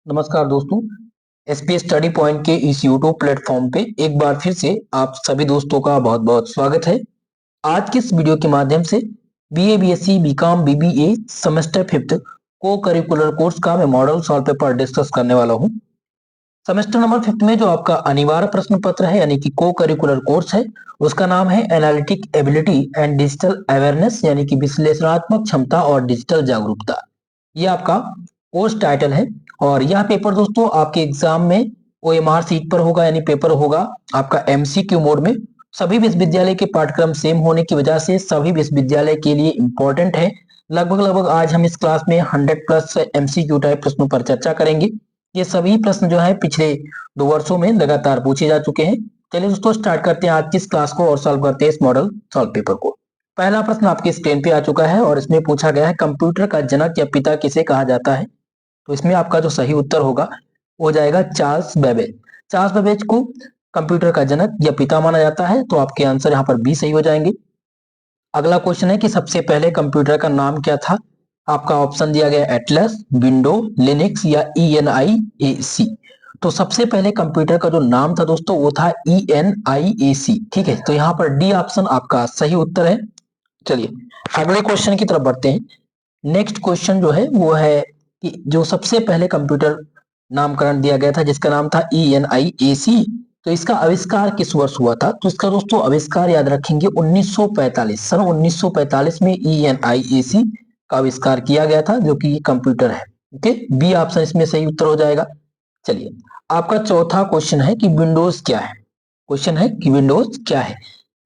नमस्कार दोस्तों। SP study point के इस यूट्यूब प्लेटफॉर्म पे एक बार फिर से आप सभी दोस्तों का बहुत बहुत स्वागत है। आज के इस वीडियो के माध्यम से BA BSc BCom BBA semester fifth को करिकुलर कोर्स का मैं मॉडल सॉल्व पेपर डिस्कस करने वाला हूँ। सेमेस्टर नंबर फिफ्थ में जो आपका अनिवार्य प्रश्न पत्र है यानी कि को करिकुलर कोर्स है, उसका नाम है analytic ability and digital awareness यानी कि विश्लेषणात्मक क्षमता और डिजिटल जागरूकता। ये आपका कोर्स टाइटल है और यह पेपर दोस्तों आपके एग्जाम में ओएमआर सीट पर होगा यानी पेपर होगा आपका एमसीक्यू मोड में। सभी विश्वविद्यालय के पाठ्यक्रम सेम होने की वजह से सभी विश्वविद्यालय के लिए इंपॉर्टेंट है। लगभग आज हम इस क्लास में 100+ एमसीक्यू टाइप प्रश्नों पर चर्चा करेंगे। ये सभी प्रश्न जो है पिछले 2 वर्षों में लगातार पूछे जा चुके हैं। चलिए दोस्तों स्टार्ट करते हैं आज की इस क्लास को और सॉल्व करते हैं इस मॉडल सॉल्व पेपर को। पहला प्रश्न आपके स्क्रीन पे आ चुका है और इसमें पूछा गया है कंप्यूटर का जनक या पिता किसे कहा जाता है। तो इसमें आपका जो सही उत्तर होगा वो हो जाएगा चार्ल्स बेबेज। चार्ल्स बेबेज को कंप्यूटर का जनक या पिता माना जाता है, तो आपके आंसर यहाँ पर बी सही हो जाएंगे। अगला क्वेश्चन है कि सबसे पहले कंप्यूटर का नाम क्या था। आपका ऑप्शन दिया गया एटलस, विंडो, लिनक्स या ENIAC। तो सबसे पहले कंप्यूटर का जो नाम था दोस्तों वो था ENIAC। ठीक है, तो यहाँ पर डी ऑप्शन आपका सही उत्तर है। चलिए अगले क्वेश्चन की तरफ बढ़ते हैं। नेक्स्ट क्वेश्चन जो है वो है कि जो सबसे पहले कंप्यूटर नामकरण दिया गया था जिसका नाम था ENIAC, तो इसका आविष्कार किस वर्ष हुआ था। तो इसका दोस्तों आविष्कार याद रखेंगे 1945, सन 1945 में ENIAC का आविष्कार किया गया था जो कि कंप्यूटर है। ओके, बी ऑप्शन इसमें सही उत्तर हो जाएगा। चलिए आपका चौथा क्वेश्चन है कि विंडोज क्या है। क्वेश्चन है कि विंडोज क्या है।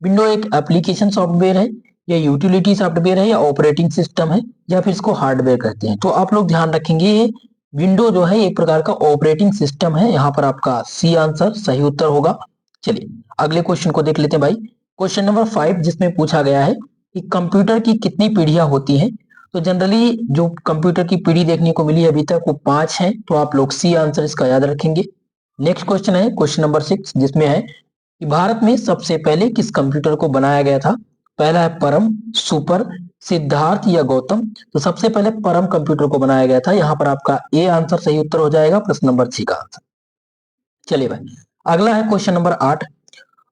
विंडो एक एप्लीकेशन सॉफ्टवेयर है या यूटिलिटी सॉफ्टवेयर है या ऑपरेटिंग सिस्टम है या फिर इसको हार्डवेयर कहते हैं। तो आप लोग ध्यान रखेंगे ये विंडो जो है एक प्रकार का ऑपरेटिंग सिस्टम है। यहाँ पर आपका सी आंसर सही उत्तर होगा। चलिए अगले क्वेश्चन को देख लेते हैं भाई। क्वेश्चन नंबर 5 जिसमें पूछा गया है कि कंप्यूटर की कितनी पीढ़ियां होती हैं। तो जनरली जो कंप्यूटर की पीढ़ी देखने को मिली अभी तक वो 5 है, तो आप लोग सी आंसर इसका याद रखेंगे। नेक्स्ट क्वेश्चन है क्वेश्चन नंबर 6 जिसमें है कि भारत में सबसे पहले किस कंप्यूटर को बनाया गया था। पहला है परम, सुपर, सिद्धार्थ या गौतम। तो सबसे पहले परम कंप्यूटर को बनाया गया था। यहाँ पर आपका ए आंसर सही उत्तर हो जाएगा, प्रश्न नंबर 6 का आंसर। चलिए भाई अगला है क्वेश्चन नंबर 8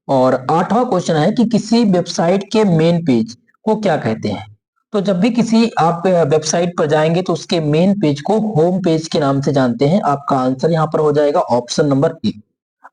और 8वां क्वेश्चन है कि किसी वेबसाइट के मेन पेज को क्या कहते हैं। तो जब भी किसी आप वेबसाइट पर जाएंगे तो उसके मेन पेज को होम पेज के नाम से जानते हैं। आपका आंसर यहाँ पर हो जाएगा ऑप्शन नंबर ए।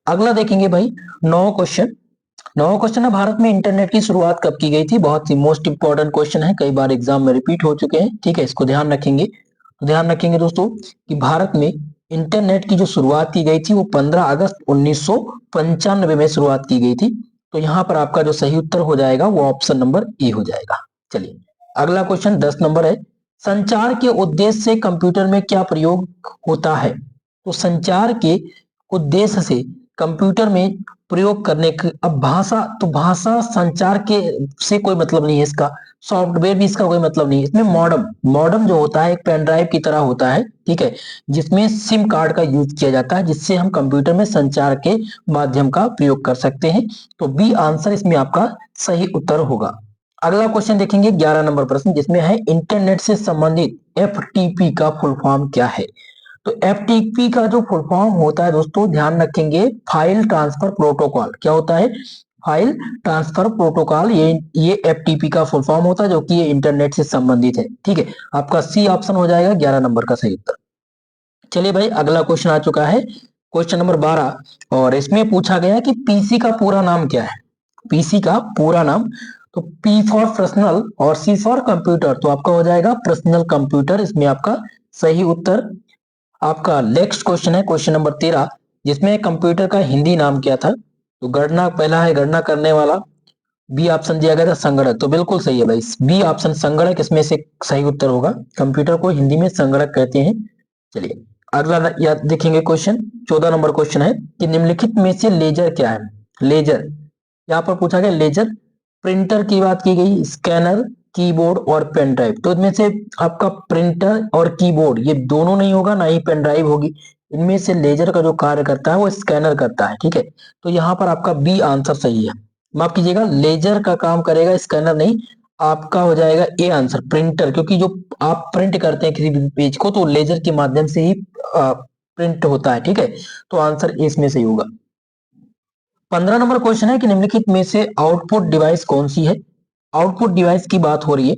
अगला देखेंगे भाई 9वां क्वेश्चन है भारत में इंटरनेट की शुरुआत कब की गई थी। बहुत ही मोस्ट इंपॉर्टेंट क्वेश्चन है, कई बार एग्जाम में रिपीट हो चुके हैं। ठीक है, इसको ध्यान रखेंगे। तो ध्यान रखेंगे दोस्तों कि भारत में इंटरनेट की जो शुरुआत की गई थी वो 15 अगस्त 1995 में शुरुआत की गई थी। तो यहाँ पर आपका जो सही उत्तर हो जाएगा वो ऑप्शन नंबर ए हो जाएगा। चलिए अगला क्वेश्चन 10 नंबर है, संचार के उद्देश्य से कंप्यूटर में क्या प्रयोग होता है। तो संचार के उद्देश्य से कंप्यूटर में प्रयोग करने की अब भाषा, तो भाषा संचार के से कोई मतलब नहीं है इसका। सॉफ्टवेयर भी इसका कोई मतलब नहीं है। इसमें मॉडम मॉडम जो होता है एक पेन ड्राइव की तरह होता है। ठीक है, जिसमें सिम कार्ड का यूज किया जाता है जिससे हम कंप्यूटर में संचार के माध्यम का प्रयोग कर सकते हैं। तो बी आंसर इसमें आपका सही उत्तर होगा। अगला क्वेश्चन देखेंगे 11 नंबर प्रश्न जिसमें है इंटरनेट से संबंधित FTP का फुल फॉर्म क्या है। तो FTP का जो फुल फॉर्म होता है दोस्तों ध्यान रखेंगे फाइल ट्रांसफर प्रोटोकॉल। क्या होता है, फाइल ट्रांसफर प्रोटोकॉल। ये FTP का फुल फॉर्म होता है जो कि ये इंटरनेट से संबंधित है। ठीक है, आपका सी ऑप्शन हो जाएगा 11 नंबर का सही उत्तर। चलिए भाई अगला क्वेश्चन आ चुका है क्वेश्चन नंबर 12 और इसमें पूछा गया कि पीसी का पूरा नाम क्या है। पीसी का पूरा नाम, तो P फॉर पर्सनल और C फॉर कंप्यूटर, तो आपका हो जाएगा पर्सनल कंप्यूटर। इसमें आपका सही उत्तर। आपका नेक्स्ट क्वेश्चन है क्वेश्चन नंबर 13 जिसमें कंप्यूटर का हिंदी नाम क्या था। तो गणना, पहला है गणना करने वाला, बी ऑप्शन दिया गया था संगणक। तो बिल्कुल सही है भाई, बी ऑप्शन संगणक इसमें से सही उत्तर होगा। कंप्यूटर को हिंदी में संगणक कहते हैं। चलिए अगला याद देखेंगे क्वेश्चन 14 नंबर क्वेश्चन है कि निम्नलिखित में से लेजर क्या है। लेजर, यहाँ पर पूछा गया लेजर, प्रिंटर की बात की गई, स्कैनर, कीबोर्ड और पेन ड्राइव। तो इनमें से आपका प्रिंटर और कीबोर्ड ये दोनों नहीं होगा, ना ही पेन ड्राइव होगी। इनमें से लेजर का जो कार्य करता है वो स्कैनर करता है। ठीक है, तो यहाँ पर आपका बी आंसर सही है। माफ कीजिएगा, लेजर का काम करेगा, स्कैनर नहीं। आपका हो जाएगा ए आंसर प्रिंटर, क्योंकि जो आप प्रिंट करते हैं किसी भी पेज को तो लेजर के माध्यम से ही प्रिंट होता है, ठीक है। तो आंसर इसमें सही होगा। 15 नंबर क्वेश्चन है कि निम्नलिखित में से आउटपुट डिवाइस कौन सी है। आउटपुट डिवाइस की बात हो रही है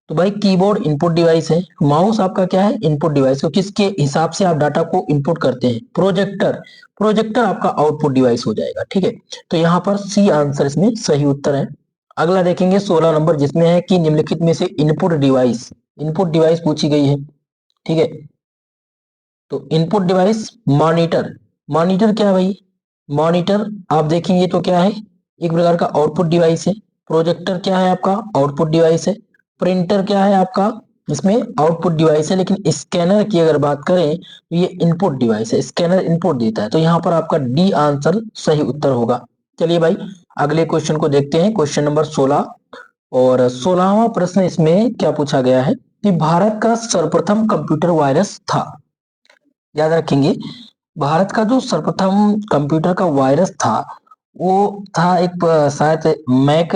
तो भाई कीबोर्ड इनपुट डिवाइस है, माउस आपका क्या है इनपुट डिवाइस, तो किसके हिसाब से आप डाटा को इनपुट करते हैं, प्रोजेक्टर, प्रोजेक्टर आपका आउटपुट डिवाइस हो जाएगा, ठीक है। तो यहाँ पर सी आंसर इसमें सही उत्तर है। अगला देखेंगे 16 नंबर, जिसमें है कि निम्नलिखित में से इनपुट डिवाइस पूछी गई है, ठीक है। तो इनपुट डिवाइस मॉनिटर, मॉनिटर क्या है भाई, मॉनिटर आप देखेंगे तो क्या है, एक प्रकार का आउटपुट डिवाइस है। प्रोजेक्टर क्या है आपका आउटपुट डिवाइस है। प्रिंटर क्या है आपका, इसमें आउटपुट डिवाइस है। लेकिन स्कैनर की अगर बात करें तो ये इनपुट डिवाइस है, स्कैनर इनपुट देता है। तो यहाँ पर आपका डी आंसर सही उत्तर होगा। चलिए भाई अगले क्वेश्चन को देखते हैं, क्वेश्चन नंबर 16। और 16वां प्रश्न इसमें क्या पूछा गया है कि भारत का सर्वप्रथम कंप्यूटर वायरस था। याद रखेंगे भारत का जो सर्वप्रथम कंप्यूटर का वायरस था वो था एक शायद मैक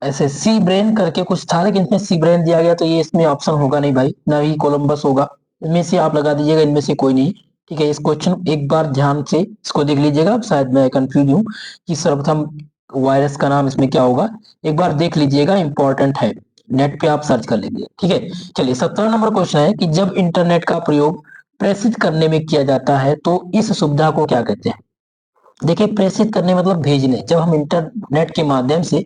ऐसे सी ब्रेन करके कुछ था, लेकिन इसमें सी ब्रेन दिया गया तो ये इसमें ऑप्शन होगा नहीं भाई, ना ही कोलंबस होगा। इनमें से आप लगा दीजिएगा, इनमें से कोई नहीं, ठीक है। इस क्वेश्चन एक बार ध्यान से इसको देख लीजिएगा, शायद मैं कंफ्यूज हूँ कि सर्वप्रथम वायरस का नाम इसमें क्या होगा, एक बार देख लीजिएगा, इंपॉर्टेंट है, नेट पे आप सर्च कर लीजिए, ठीक है। चलिए 17 नंबर क्वेश्चन है कि जब इंटरनेट का प्रयोग प्रेषित करने में किया जाता है तो इस सुविधा को क्या कहते हैं। देखिए प्रेषित करने मतलब भेजने, जब हम इंटरनेट के माध्यम से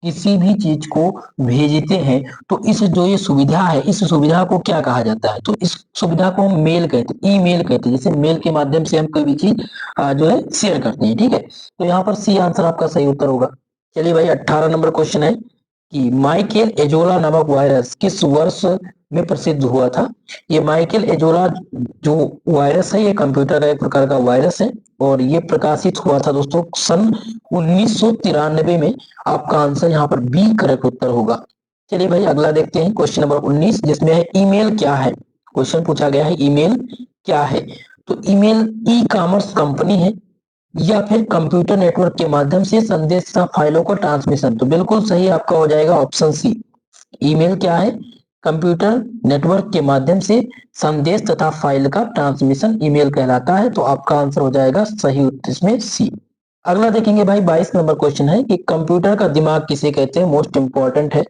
किसी भी चीज को भेजते हैं तो इस जो ये सुविधा है इस सुविधा को क्या कहा जाता है, तो इस सुविधा को हम मेल कहते हैं, ईमेल कहते हैं। जैसे मेल के माध्यम से हम कोई भी चीज जो है शेयर करते हैं, ठीक है। तो यहाँ पर सी आंसर आपका सही उत्तर होगा। चलिए भाई 18 नंबर क्वेश्चन है कि माइकेल एजोला नामक वायरस किस वर्ष में प्रसिद्ध हुआ था। ये माइकेल एजोला जो वायरस है ये कंप्यूटर का एक प्रकार का वायरस है और ये प्रकाशित हुआ था दोस्तों सन 1993 में। आपका आंसर यहाँ पर बी करेक्ट उत्तर होगा। चलिए भाई अगला देखते हैं क्वेश्चन नंबर 19, जिसमें है ईमेल क्या है। क्वेश्चन पूछा गया है ईमेल क्या है। तो ईमेल ई कॉमर्स कंपनी है या फिर कंप्यूटर नेटवर्क के माध्यम से संदेश तथा फाइलों का ट्रांसमिशन। तो बिल्कुल सही आपका हो जाएगा ऑप्शन सी। ईमेल क्या है, कंप्यूटर नेटवर्क के माध्यम से संदेश तथा फाइल का ट्रांसमिशन ईमेल कहलाता है। तो आपका आंसर हो जाएगा सही उत्तर इसमें सी। अगला देखेंगे भाई 22 नंबर क्वेश्चन है कि कंप्यूटर का दिमाग किसे कहते हैं, मोस्ट इंपॉर्टेंट है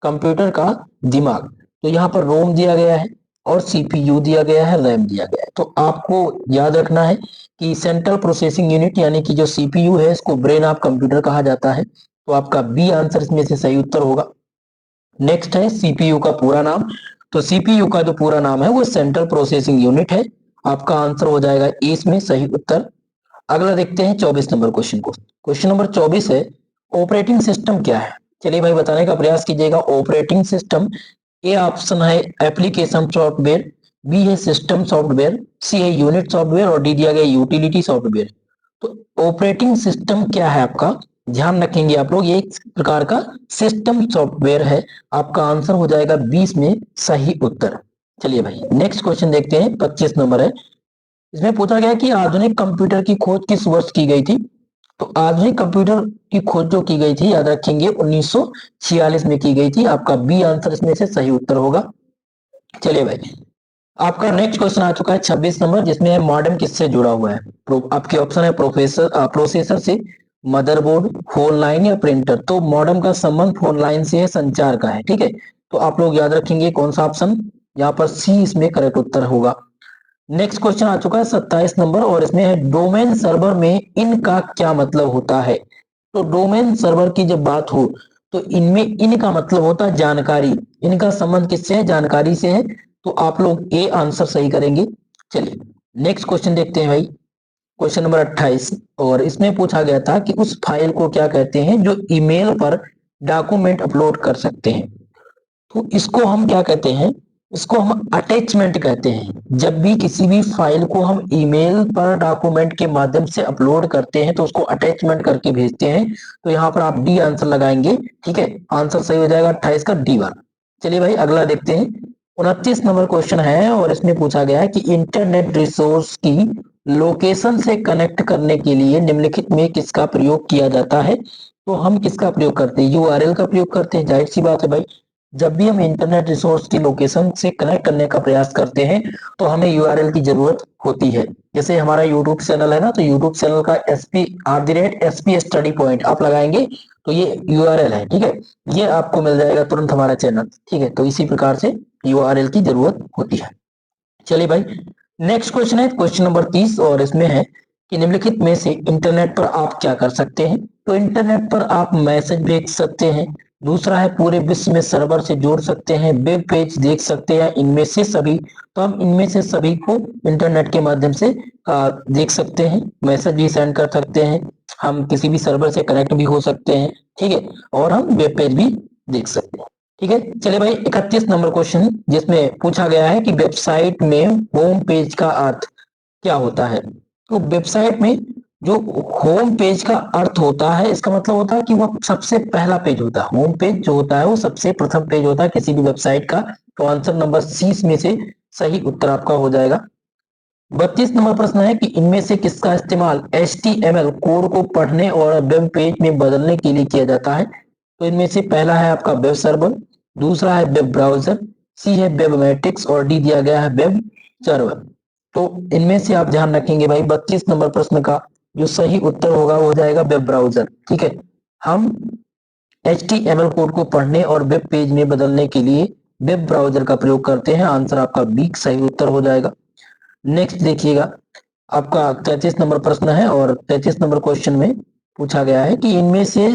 कंप्यूटर का दिमाग। तो यहाँ पर रोम दिया गया है और सीपीयू दिया गया है, रैम दिया गया है। तो आपको याद रखना है कि सेंट्रल प्रोसेसिंग यूनिट यानी कि जो सीपीयू है इसको ब्रेन ऑफ कंप्यूटर कहा जाता है। तो आपका बी आंसर इसमें से सही उत्तर होगा। नेक्स्ट है सीपीयू का पूरा नाम। तो सीपीयू का जो पूरा नाम है वो सेंट्रल प्रोसेसिंग यूनिट है। आपका आंसर हो जाएगा ए इसमें सही उत्तर। अगला देखते हैं 24 नंबर क्वेश्चन को। क्वेश्चन नंबर 24 है ऑपरेटिंग सिस्टम क्या है। चलिए भाई बताने का प्रयास कीजिएगा। ऑपरेटिंग सिस्टम, ए ऑप्शन है एप्लीकेशन सॉफ्टवेयर, बी है सिस्टम सॉफ्टवेयर, सी है यूनिट सॉफ्टवेयर और डी दिया गया यूटिलिटी सॉफ्टवेयर। तो ऑपरेटिंग सिस्टम क्या है आपका, ध्यान रखेंगे आप लोग, ये एक प्रकार का सिस्टम सॉफ्टवेयर है। आपका आंसर हो जाएगा 20 में सही उत्तर। चलिए भाई नेक्स्ट क्वेश्चन देखते हैं, 25 नंबर है। इसमें पूछा गया कि आधुनिक कंप्यूटर की खोज किस वर्ष की गई थी। तो आधुनिक कंप्यूटर की खोज जो की गई थी याद रखेंगे 1946 में की गई थी। आपका बी आंसर इसमें से सही उत्तर होगा। चलिए भाई आपका नेक्स्ट क्वेश्चन आ चुका है 26 नंबर, जिसमें है मॉडेम किससे जुड़ा हुआ है। आपके ऑप्शन है प्रोसेसर से, मदरबोर्ड, फोन लाइन या प्रिंटर। तो मॉडेम का संबंध फोन लाइन से है, संचार का है, ठीक है। तो आप लोग याद रखेंगे कौन सा ऑप्शन, यहाँ पर सी इसमें करेक्ट उत्तर होगा। नेक्स्ट क्वेश्चन आ चुका है 27 नंबर और इसमें है डोमेन सर्वर में इनका क्या मतलब होता है। तो डोमेन सर्वर की जब बात हो तो इनमें इनका मतलब होता है जानकारी, इनका संबंध किससे है, जानकारी से है। तो आप लोग ए आंसर सही करेंगे। चलिए नेक्स्ट क्वेश्चन देखते हैं भाई, क्वेश्चन नंबर 28 और इसमें पूछा गया था कि उस फाइल को क्या कहते हैं जो ईमेल पर डॉक्यूमेंट अपलोड कर सकते हैं। तो इसको हम क्या कहते हैं, इसको हम अटैचमेंट कहते हैं। जब भी किसी भी फाइल को हम ईमेल पर डॉक्यूमेंट के माध्यम से अपलोड करते हैं तो उसको अटैचमेंट करके भेजते हैं। तो यहाँ पर आप डी आंसर लगाएंगे, ठीक है। आंसर सही हो जाएगा 28 का डी वाला। चलिए भाई अगला देखते हैं, 29 नंबर क्वेश्चन है और इसमें पूछा गया है कि इंटरनेट रिसोर्स की लोकेशन से कनेक्ट करने के लिए निम्नलिखित में किसका प्रयोग किया जाता है। तो हम किसका प्रयोग करते हैं, यूआरएल का प्रयोग करते हैं, जाहिर सी बात है भाई। जब भी हम इंटरनेट रिसोर्स की लोकेशन से कनेक्ट करने का प्रयास करते हैं तो हमें यूआरएल की जरूरत होती है। जैसे हमारा यूट्यूब चैनल है ना, तो यूट्यूब चैनल का SP स्टडी पॉइंट आप लगाएंगे तो ये यूआरएल है, ठीक है। ये आपको मिल जाएगा तुरंत हमारा चैनल, ठीक है। तो इसी प्रकार से यूआरएल की जरूरत होती है। चलिए भाई, नेक्स्ट क्वेश्चन है क्वेश्चन नंबर 30, और इसमें है कि निम्नलिखित में से इंटरनेट पर आप क्या कर सकते हैं। तो इंटरनेट पर आप मैसेज भेज सकते हैं, दूसरा है पूरे विश्व में सर्वर से जोड़ सकते हैं, वेब पेज देख सकते हैं, इनमें से सभी। तो हम इनमें से सभी को इंटरनेट के माध्यम से देख सकते हैं, मैसेज भी सेंड कर सकते हैं, हम किसी भी सर्वर से कनेक्ट भी हो सकते हैं, ठीक है, और हम वेब पेज भी देख सकते हैं, ठीक है। चलिए भाई, 31 नंबर क्वेश्चन जिसमें पूछा गया है कि वेबसाइट में होम पेज का अर्थ क्या होता है। तो वेबसाइट में जो होम पेज का अर्थ होता है, इसका मतलब होता है कि वह सबसे पहला पेज होता है। होम पेज जो होता है वो सबसे प्रथम पेज होता है किसी भी वेबसाइट का। तो आंसर नंबर सी में से सही उत्तर आपका हो जाएगा। 32 नंबर प्रश्न है कि इनमें से किसका इस्तेमाल HTML कोड को पढ़ने और वेब पेज में बदलने के लिए किया जाता है। तो इनमें से पहला है आपका वेब सर्वर, दूसरा है वेब ब्राउजर, सी है वेब मैट्रिक्स और डी दिया गया है वेब सर्वर। तो इनमें से आप ध्यान रखेंगे भाई, 32 नंबर प्रश्न का जो सही उत्तर होगा वो हो जाएगा वेब ब्राउजर, ठीक है। हम HTML कोड को पढ़ने और वेब पेज में बदलने के लिए वेब ब्राउजर का प्रयोग करते हैं। आंसर आपका बी सही उत्तर हो जाएगा। नेक्स्ट देखिएगा, आपका 33 नंबर प्रश्न है, और 33 नंबर क्वेश्चन में पूछा गया है कि इनमें से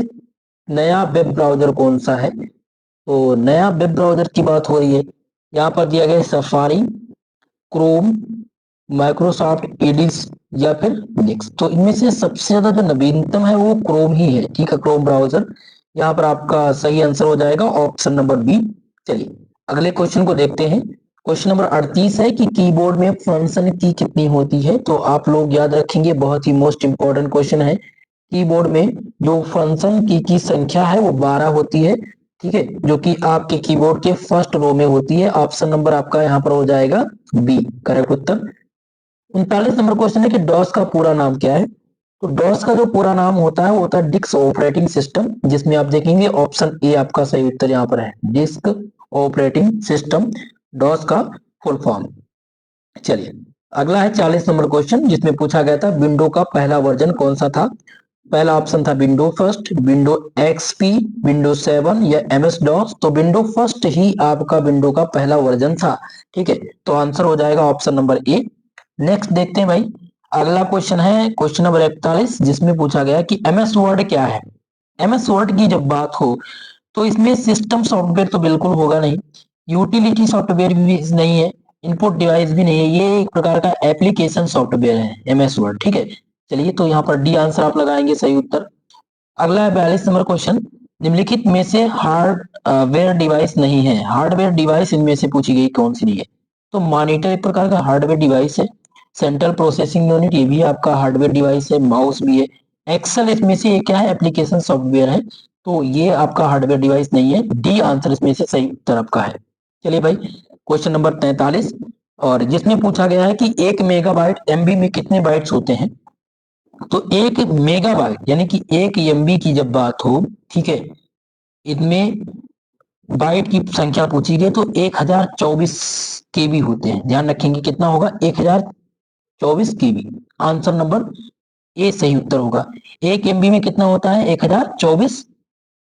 नया वेब ब्राउजर कौन सा है। तो नया वेब ब्राउजर की बात हो रही है, यहाँ पर दिया गया है सफारी, क्रोम, माइक्रोसॉफ्ट एडिस या फिर निक्स। तो इनमें से सबसे ज्यादा जो नवीनतम है वो क्रोम ही है, ठीक है, क्रोम ब्राउजर। यहाँ पर आपका सही आंसर हो जाएगा ऑप्शन नंबर बी। चलिए अगले क्वेश्चन को देखते हैं। क्वेश्चन नंबर 38 है कि कीबोर्ड में फंक्शन की कितनी होती है। तो आप लोग याद रखेंगे, बहुत ही मोस्ट इंपॉर्टेंट क्वेश्चन है। कीबोर्ड में जो फंक्शन की संख्या है वो 12 होती है, ठीक है, जो कि आपके कीबोर्ड के फर्स्ट रो में होती है। ऑप्शन नंबर आपका यहाँ पर हो जाएगा बी करेक्ट उत्तर। 39 नंबर क्वेश्चन है कि डॉस का पूरा नाम क्या है। तो डॉस का जो पूरा नाम होता है वो होता है डिस्क ऑपरेटिंग सिस्टम, जिसमें आप देखेंगे ऑप्शन ए आपका सही उत्तर यहाँ पर है, डिस्क ऑपरेटिंग सिस्टम, डॉस का फुल फॉर्म। चलिए अगला है 40 नंबर क्वेश्चन, जिसमें पूछा गया था विंडो का पहला वर्जन कौन सा था। पहला ऑप्शन था window first, window XP, window 7 या MS डॉस। तो विंडो फर्स्ट ही आपका विंडो का पहला वर्जन था, ठीक है। तो आंसर हो जाएगा ऑप्शन नंबर ए। नेक्स्ट देखते हैं भाई, अगला क्वेश्चन है क्वेश्चन नंबर 41, जिसमें पूछा गया कि MS वर्ड क्या है। MS वर्ड की जब बात हो तो इसमें सिस्टम सॉफ्टवेयर तो बिल्कुल होगा नहीं, यूटिलिटी सॉफ्टवेयर भी नहीं है, इनपुट डिवाइस भी नहीं है, ये एक प्रकार का एप्लीकेशन सॉफ्टवेयर है MS वर्ड, ठीक है। चलिए तो यहाँ पर डी आंसर आप लगाएंगे सही उत्तर। अगला है 42 नंबर क्वेश्चन, निम्नलिखित में से हार्डवेयर डिवाइस नहीं है। हार्डवेयर डिवाइस इनमें से पूछी गई कौन सी नहीं है। तो मॉनिटर एक प्रकार का हार्डवेयर डिवाइस है, सेंट्रल प्रोसेसिंग यूनिट ये भी आपका हार्डवेयर डिवाइस है, माउस भी है, एक्सेल इसमें से ये क्या है एप्लीकेशन सॉफ्टवेयर है, तो ये आपका हार्डवेयर डिवाइस नहीं है। डी आंसर इसमें से सही उत्तर आपका है। चलिए भाई, क्वेश्चन नंबर 43, और जिसमें पूछा गया है कि 1 मेगाबाइट MB में कितने बाइट्स होते हैं। तो 1 मेगाबाइट यानी कि 1 MB की जब बात हो, ठीक है, इनमें बाइट की संख्या पूछी गई तो 1024 KB होते हैं। ध्यान रखेंगे कितना होगा, 1024 KB। आंसर नंबर ए सही उत्तर होगा। 1 MB में कितना होता है, 1024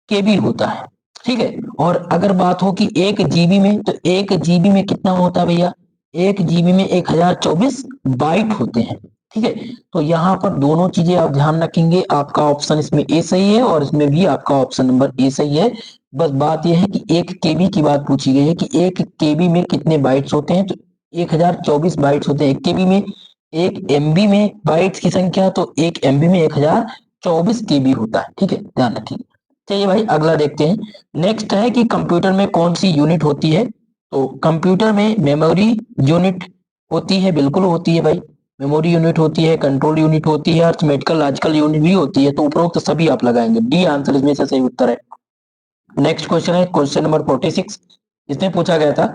KB होता है, ठीक है। और अगर बात हो कि 1 GB में, तो 1 GB में कितना होता है भैया, 1 GB में 1024 बाइट होते हैं, ठीक है। तो यहाँ पर दोनों चीजें आप ध्यान रखेंगे, आपका ऑप्शन इसमें ए सही है और इसमें भी आपका ऑप्शन नंबर ए सही है। बस बात यह है कि 1 KB की बात पूछी गई है कि 1 KB में कितने बाइट्स होते हैं। तो 1024 बाइट्स होते हैं 1 KB में। 1 MB में बाइट्स की संख्या, तो 1 MB में 1024 KB होता है, ठीक है, ध्यान रखिए। चलिए भाई अगला देखते हैं। नेक्स्ट है कि कंप्यूटर में कौन सी यूनिट होती है। तो कंप्यूटर में मेमोरी यूनिट होती है, बिल्कुल होती है भाई, मेमोरी यूनिट होती है, कंट्रोल यूनिट होती है, अर्थमेटिकल लॉजिकल यूनिट भी होती है। तो उपरोक्त सभी आप लगाएंगे, डी आंसर इसमें से सही उत्तर है। नेक्स्ट क्वेश्चन है क्वेश्चन नंबर 46, इसमें पूछा गया था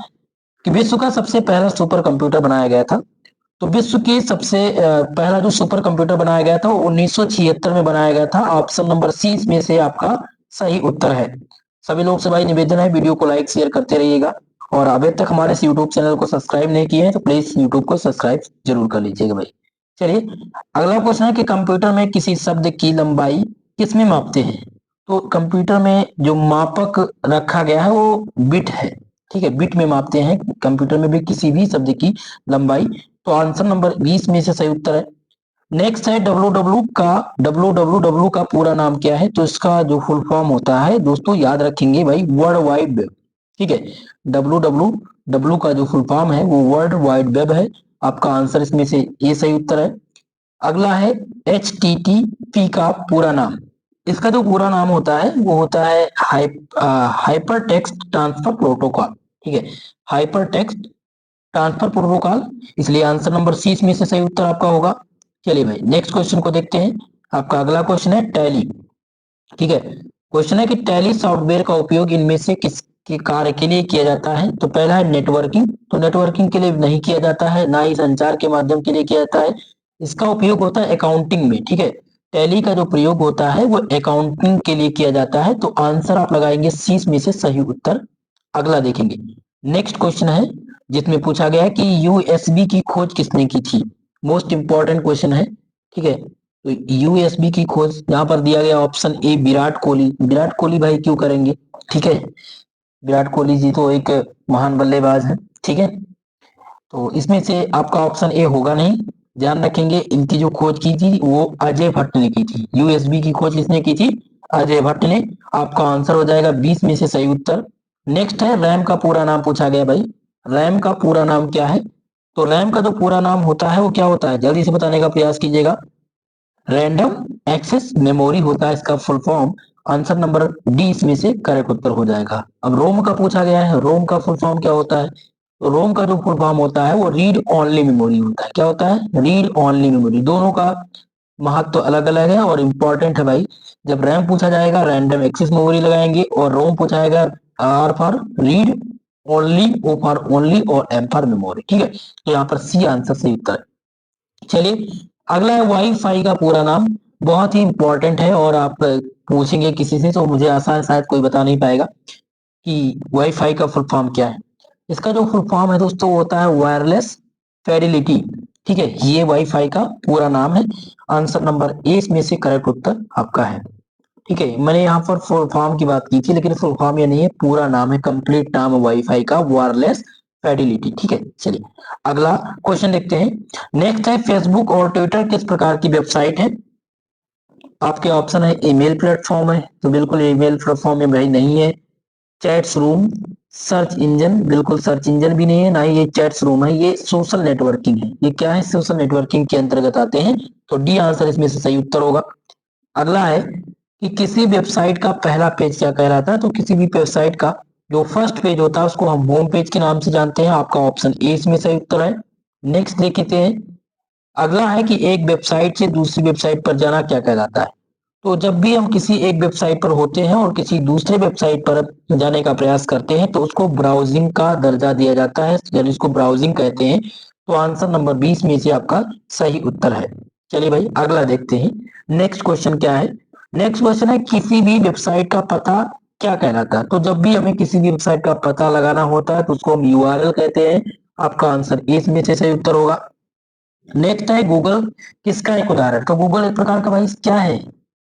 कि विश्व का सबसे पहला सुपर कंप्यूटर बनाया गया था। तो विश्व के सबसे पहला जो सुपर कंप्यूटर बनाया गया था वो 1976 में बनाया गया था। ऑप्शन नंबर सी इसमें से आपका सही उत्तर है। सभी लोग से भाई निवेदन है, वीडियो को लाइक शेयर करते रहिएगा और अभी तक हमारे इस यूट्यूब चैनल को सब्सक्राइब नहीं किए हैं तो प्लीज यूट्यूब को सब्सक्राइब जरूर कर लीजिएगा भाई। चलिए अगला क्वेश्चन है कि कंप्यूटर में किसी शब्द की लंबाई किस में मापते हैं। तो कंप्यूटर में जो मापक रखा गया है वो बिट है, ठीक है, बिट में मापते हैं कंप्यूटर में भी किसी भी शब्द की लंबाई। तो आंसर नंबर 20 में से सही उत्तर है। नेक्स्ट है डब्ल्यू का पूरा नाम क्या है। तो इसका जो फुल फॉर्म होता है दोस्तों याद रखेंगे भाई, वर्ल्ड वाइड वेब, ठीक है। डब्ल्यू का जो फुल फॉर्म है वो वर्ल्ड वाइड वेब है। आपका आंसर इसमें से ये सही उत्तर है। अगला है HTTP का पूरा नाम। इसका जो पूरा नाम होता है वो होता है हाइपर टेक्स्ट ट्रांसफर प्रोटोकॉल, ठीक है, हाइपर टेक्स्ट ट्रांसफर प्रोटोकॉल। इसलिए आंसर नंबर सी में से सही उत्तर आपका होगा। चलिए भाई नेक्स्ट क्वेश्चन को देखते हैं। आपका अगला क्वेश्चन है टैली, ठीक है। क्वेश्चन है कि टैली सॉफ्टवेयर का उपयोग इनमें से किस के कार्य के लिए किया जाता है। तो पहला है नेटवर्किंग, तो नेटवर्किंग के लिए नहीं किया जाता है, ना ही संचार के माध्यम के लिए किया जाता है। इसका उपयोग होता है अकाउंटिंग में, ठीक है। टैली का जो प्रयोग होता है वो अकाउंटिंग के लिए किया जाता है। तो आंसर आप लगाएंगे सी में से सही उत्तर। अगला देखेंगे, नेक्स्ट क्वेश्चन है जिसमें पूछा गया है कि यूएसबी की खोज किसने की थी। मोस्ट इंपॉर्टेंट क्वेश्चन है, ठीक है। तो यूएसबी की खोज यहाँ पर दिया गया ऑप्शन ए विराट कोहली। विराट कोहली भाई क्यों करेंगे, ठीक है, विराट कोहली जी तो एक महान बल्लेबाज है, ठीक है। तो इसमें से आपका ऑप्शन ए होगा नहीं। ध्यान रखेंगे इनकी जो खोज की थी वो अजय भट्ट ने की थी। यूएसबी की खोज किसने की थी, अजय भट्ट ने। आपका आंसर हो जाएगा 20 में से सही उत्तर। नेक्स्ट है रैम का पूरा नाम पूछा गया भाई। रैम का पूरा नाम क्या है। तो रैम का जो पूरा नाम होता है वो क्या होता है, जल्दी से बताने का प्रयास कीजिएगा। रैंडम एक्सेस मेमोरी होता है इसका full form. Answer number D इसमें से करेक्ट उत्तर हो जाएगा। अब रोम का पूछा गया है, रोम का फुल फॉर्म क्या होता है। तो रोम का जो फुल फॉर्म होता है वो रीड ओनली मेमोरी होता है। क्या होता है, रीड ओनली मेमोरी। दोनों का महत्व तो अलग अलग है और इम्पोर्टेंट है भाई। जब रैम पूछा जाएगा रैंडम एक्सेस मेमोरी लगाएंगे, और रोम पूछा जाएगा R for read only, O for only और एम फॉर मेमोरी, ठीक है। तो यहाँ पर सी आंसर सही उत्तर है। चलिए अगला है वाईफाई का पूरा नाम। बहुत ही इंपॉर्टेंट है और आप पूछेंगे किसी से तो मुझे आशा है शायद कोई बता नहीं पाएगा कि वाईफाई का फुल फॉर्म क्या है। इसका जो फुल फॉर्म है दोस्तों वो होता है वायरलेस फिडेलिटी, ठीक है, ये वाईफाई का पूरा नाम है। आंसर नंबर ए इसमें से करेक्ट उत्तर आपका है, ठीक है। मैंने यहाँ पर फुल फॉर्म की बात की थी लेकिन फुल फॉर्म ये नहीं है, पूरा नाम है, कंप्लीट नाम है वाईफाई का वायरलेस फिडेलिटी, ठीक है। चलिए अगला क्वेश्चन देखते हैं। नेक्स्ट है फेसबुक और ट्विटर किस प्रकार की वेबसाइट है। आपके ऑप्शन है ईमेल प्लेटफॉर्म है, तो बिल्कुल ईमेल प्लेटफॉर्म में भाई नहीं है। चैट्स रूम, सर्च इंजन, बिल्कुल सर्च इंजन भी नहीं है, ना ही ये चैट्स रूम है, ये सोशल नेटवर्किंग है। ये क्या है, सोशल नेटवर्किंग के अंतर्गत आते हैं। तो डी आंसर इसमें से सही उत्तर होगा। अगला है कि किसी वेबसाइट का पहला पेज क्या कहलाता है। तो किसी भी वेबसाइट का जो फर्स्ट पेज होता है उसको हम होम पेज के नाम से जानते हैं। आपका ऑप्शन ए इसमें सही उत्तर है। नेक्स्ट देखते हैं। अगला है कि एक वेबसाइट से दूसरी वेबसाइट पर जाना क्या कहलाता है। तो जब भी हम किसी एक वेबसाइट पर होते हैं और किसी दूसरे वेबसाइट पर जाने का प्रयास करते हैं तो उसको ब्राउजिंग का दर्जा दिया जाता है, यानी इसको ब्राउजिंग कहते हैं। तो आंसर नंबर 20 में से आपका सही उत्तर है। चलिए भाई अगला देखते हैं। नेक्स्ट क्वेश्चन क्या है। नेक्स्ट क्वेश्चन है किसी भी वेबसाइट का पता क्या कहलाता है। तो जब भी हमें किसी भी वेबसाइट का पता लगाना होता है तो उसको हम यूआरएल कहते हैं। आपका आंसर इसमें से सही उत्तर होगा। नेक्स्ट है गूगल किसका एक उदाहरण। तो गूगल एक प्रकार का भाई क्या है,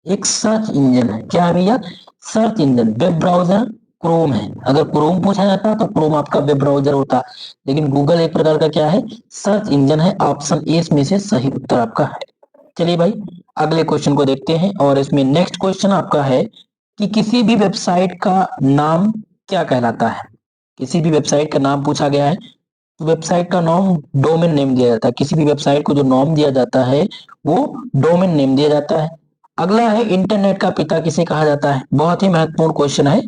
एक सर्च इंजन है। क्या है भैया, search engine. Web browser Chrome है, अगर क्रोम पूछा जाता तो क्रोम आपका वेब ब्राउजर होता, लेकिन गूगल एक प्रकार का क्या है, सर्च इंजन है। ऑप्शन ए में से सही उत्तर आपका है। चलिए भाई अगले क्वेश्चन को देखते हैं और इसमें नेक्स्ट क्वेश्चन आपका है कि किसी भी वेबसाइट का नाम क्या कहलाता है। किसी भी वेबसाइट का नाम पूछा गया है। तो वेबसाइट का नाम डोमेन नेम दिया जाता है। किसी भी वेबसाइट को जो नाम दिया जाता है वो डोमेन नेम दिया जाता है। अगला है इंटरनेट का पिता किसे कहा जाता है। बहुत ही महत्वपूर्ण क्वेश्चन है,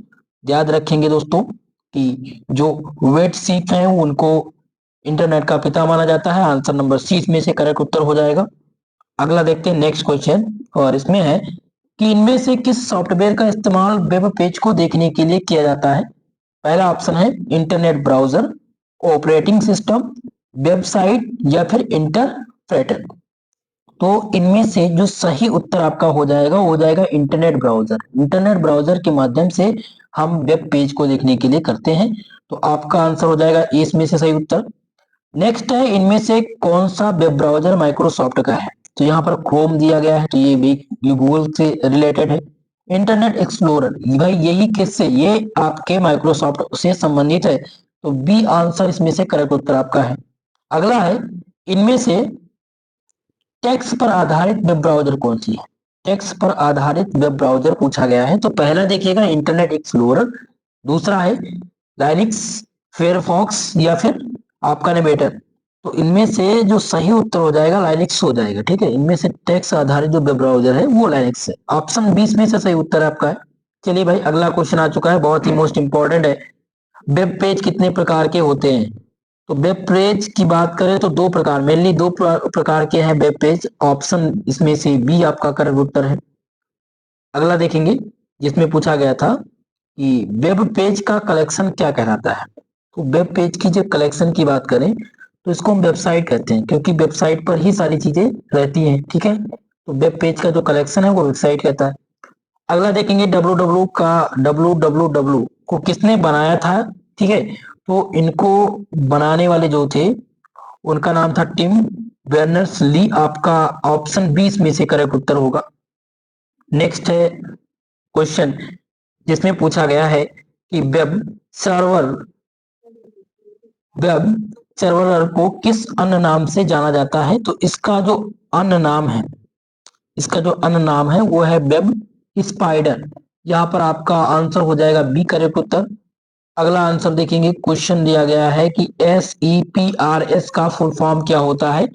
याद रखेंगे दोस्तों कि जो वेट सीप है उनको इंटरनेट का पिता माना जाता है। आंसर नंबर सी इसमें से करेक्ट उत्तर हो जाएगा। अगला देखते हैं नेक्स्ट क्वेश्चन और इसमें है कि इनमें से किस सॉफ्टवेयर का इस्तेमाल वेब पेज को देखने के लिए किया जाता है। पहला ऑप्शन है internet browser, operating system, website या फिर इंटरप्रेटर। तो इनमें से जो सही उत्तर आपका हो जाएगा वो हो जाएगा इंटरनेट ब्राउजर। इंटरनेट ब्राउजर के माध्यम से हम वेब पेज को देखने के लिए करते हैं। तो आपका आंसर हो जाएगा ए इसमें से सही उत्तर। नेक्स्ट है, इनमें से कौन सा वेब ब्राउजर माइक्रोसॉफ्ट का है? तो यहाँ पर क्रोम दिया गया है, तो ये भी गूगल से रिलेटेड है। इंटरनेट एक्सप्लोरर, भाई यही किससे, ये आपके माइक्रोसॉफ्ट से संबंधित है। तो बी आंसर इसमें से करेक्ट उत्तर आपका है। अगला है, इनमें से टेक्स्ट पर आधारित वेब ब्राउजर कौन सी है? टेक्स्ट पर आधारित वेब ब्राउजर पूछा गया है। तो पहला देखिएगा इंटरनेट एक्सप्लोरर, दूसरा है लाइनक्स, फायरफॉक्स, या फिर आपका नेविगेटर। तो इनमें से जो सही उत्तर हो जाएगा लाइनक्स हो जाएगा। ठीक है, इनमें से टेक्स्ट आधारित जो वेब ब्राउजर है वो लाइनक्स है। ऑप्शन 20 में से सही उत्तर आपका है। चलिए भाई, अगला क्वेश्चन आ चुका है, बहुत ही मोस्ट इंपॉर्टेंट है। वेब पेज कितने प्रकार के होते हैं? तो वेब पेज की बात करें तो दो प्रकार, मेनली दो प्रकार के हैं वेब पेज। ऑप्शन इसमें से बी आपका करेक्ट उत्तर है। अगला देखेंगे, जिसमें पूछा गया था कि वेब पेज का कलेक्शन क्या कहलाता है? तो वेब पेज की जो कलेक्शन की बात करें तो इसको हम वेबसाइट कहते हैं, क्योंकि वेबसाइट पर ही सारी चीजें रहती हैं। ठीक है, तो वेब पेज का जो कलेक्शन है वो वेबसाइट कहता है। अगला देखेंगे, www को किसने बनाया था? ठीक है, तो इनको बनाने वाले जो थे उनका नाम था टिम बर्नर्स ली। आपका ऑप्शन 20 में से करेक्ट उत्तर होगा। नेक्स्ट है क्वेश्चन, जिसमें पूछा गया है कि सर्वर वेब सर्वर को किस अन्य नाम से जाना जाता है? तो इसका जो अन्य नाम है, वो है वेब स्पाइडर। यहाँ पर आपका आंसर हो जाएगा बी करेक्ट उत्तर। अगला आंसर देखेंगे, क्वेश्चन दिया गया है कि SEPRS का फुल फॉर्म क्या होता है?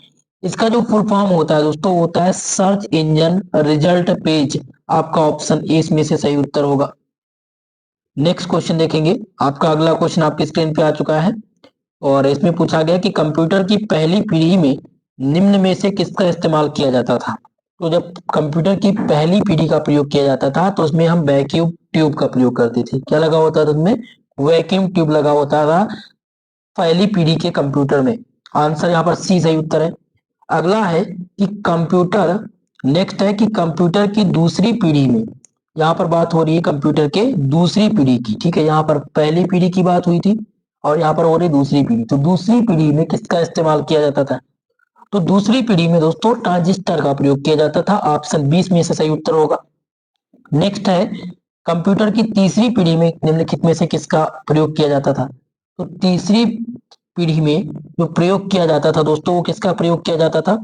इसका जो फुल फॉर्म होता है दोस्तों, होता है सर्च इंजन रिजल्ट पेज। आपका ऑप्शन ए इसमें से सही उत्तर होगा। नेक्स्ट क्वेश्चन देखेंगे, आपका अगला क्वेश्चन आपकी स्क्रीन पे आ चुका है और इसमें पूछा गया कि कंप्यूटर की पहली पीढ़ी में निम्न में से किसका इस्तेमाल किया जाता था? तो जब कंप्यूटर की पहली पीढ़ी का प्रयोग किया जाता था तो उसमें हम वैक्यूम ट्यूब का प्रयोग करते थे। क्या लगा होता था उसमें? वैक्यूम ट्यूब लगा होता था पहली पीढ़ी के कंप्यूटर में। आंसर यहाँ पर सी सही उत्तर है। अगला है कि कंप्यूटर नेक्स्ट है कि कंप्यूटर की दूसरी पीढ़ी में, यहाँ पर बात हो रही है कंप्यूटर के दूसरी पीढ़ी की। ठीक है, यहाँ पर पहली पीढ़ी की बात हुई थी और यहाँ पर हो रही दूसरी पीढ़ी। तो दूसरी पीढ़ी में किसका इस्तेमाल किया जाता था? तो दूसरी पीढ़ी में दोस्तों ट्रांजिस्टर का प्रयोग किया जाता था। ऑप्शन 20 में से सही उत्तर होगा। नेक्स्ट है, कंप्यूटर की तीसरी पीढ़ी में निम्नलिखित में से किसका प्रयोग किया जाता था? तो तीसरी पीढ़ी में जो प्रयोग किया जाता था दोस्तों, वो किसका प्रयोग किया जाता था?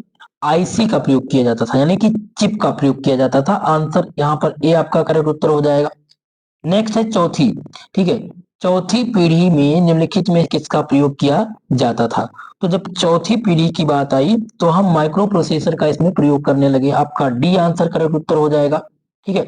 आईसी का प्रयोग किया जाता था, यानी कि चिप का प्रयोग किया जाता था। आंसर यहाँ पर ए आपका करेक्ट उत्तर हो जाएगा। नेक्स्ट है चौथी। ठीक है, चौथी पीढ़ी में निम्नलिखित में किसका प्रयोग किया जाता था? तो जब चौथी पीढ़ी की बात आई तो हम माइक्रो प्रोसेसर का इसमें प्रयोग करने लगे। आपका डी आंसर करेक्ट उत्तर हो जाएगा। ठीक है,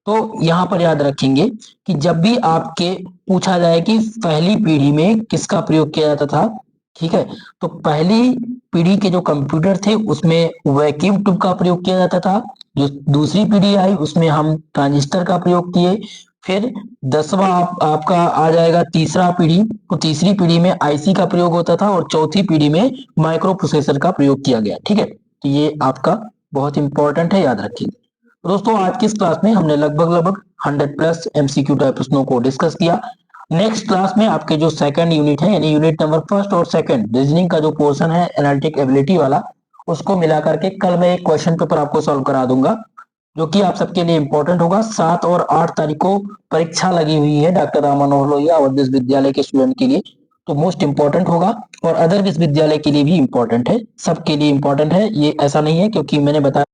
तो यहाँ पर याद रखेंगे कि जब भी आपके पूछा जाए कि पहली पीढ़ी में किसका प्रयोग किया जाता था, ठीक है, तो पहली पीढ़ी के जो कंप्यूटर थे उसमें वैक्यूम ट्यूब का प्रयोग किया जाता था। जो दूसरी पीढ़ी आई उसमें हम ट्रांजिस्टर का प्रयोग किए। फिर 10वां आपका आ जाएगा तीसरा पीढ़ी, तो तीसरी पीढ़ी में आईसी का प्रयोग होता था और चौथी पीढ़ी में माइक्रो प्रोसेसर का प्रयोग किया गया। ठीक है, तो ये आपका बहुत इंपॉर्टेंट है, याद रखिए। तो दोस्तों आज की इस क्लास में हमने लगभग 100 प्लस एमसीक्यू टाइप प्रश्नों को डिस्कस किया। नेक्स्ट क्लास में आपके जो सेकंड यूनिट है, यानी यूनिट नंबर फर्स्ट और सेकंड रीजनिंग का जो पोर्शन है एनालिटिक एबिलिटी वाला, उसको मिला करके कल मैं एक क्वेश्चन पेपर आपको सॉल्व करा दूंगा, जो कि आप सबके लिए इंपॉर्टेंट होगा। 7 और 8 तारीख को परीक्षा लगी हुई है डॉक्टर राम मनोहर लोहिया अवध विश्वविद्यालय के स्टूडेंट के लिए, तो मोस्ट इंपॉर्टेंट होगा और अदर विश्वविद्यालय के लिए भी इंपॉर्टेंट है, सबके लिए इंपॉर्टेंट है। ये ऐसा नहीं है क्योंकि मैंने बताया